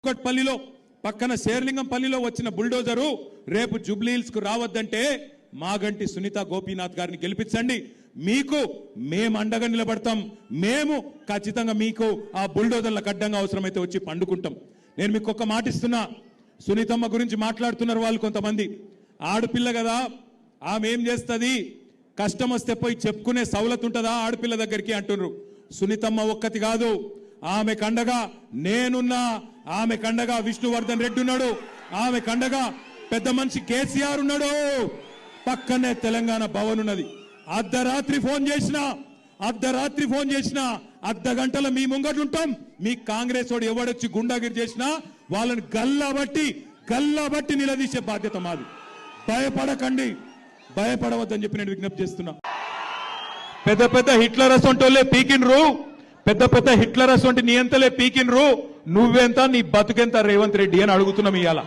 కుక్కట్పల్లిలో పక్కన శేర్లింగంపల్లిలో వచ్చిన బుల్డోజరు రేపు జూబ్లీహిల్స్ కు రావద్దంటే మాగంటి సునీత గోపీనాథ్ గారిని గెలిపించండి. మీకు మేము అండగా నిలబడతాం. మేము ఖచ్చితంగా మీకు ఆ బుల్డోజర్లకు అడ్డంగా అవసరమైతే వచ్చి పండుకుంటాం. నేను మీకు ఒక మాట ఇస్తున్నా. సునీతమ్మ గురించి మాట్లాడుతున్నారు వాళ్ళు కొంతమంది. ఆడపిల్ల కదా, ఆమె ఏం చేస్తుంది, కష్టం వస్తే పోయి చెప్పుకునే సౌలత్ ఉంటుందా ఆడపిల్ల దగ్గరికి అంటున్నారు. సునీతమ్మ ఒక్కటి కాదు, ఆమె కండగా నేనున్నా, ఆమె కండగా విష్ణువర్ధన్ రెడ్డి ఉన్నాడు, ఆమె కండగా పెద్ద మనిషి కేసీఆర్ ఉన్నాడు, పక్కనే తెలంగాణ భవన్ ఉన్నది. అర్ధరాత్రి ఫోన్ చేసినా అర్ధ గంటల మీ ముంగట ఉంటాం. మీ కాంగ్రెస్ వాడు ఎవడొచ్చి గుండాగిరి చేసినా వాళ్ళని గల్లాబట్టి నిలదీసే బాధ్యత మాది. భయపడకండి, భయపడవద్దని చెప్పి నేను విజ్ఞప్తి చేస్తున్నా. పెద్ద హిట్లరస్ వంటోళ్ళే పీకిన్రు, పెద్ద హిట్లరస్ వంటి నీ ఎంతలే పీకిన్రు, నువ్వెంత నీ బతుకెంత రేవంత్ రెడ్డి అని అడుగుతున్నాం ఇవాళ.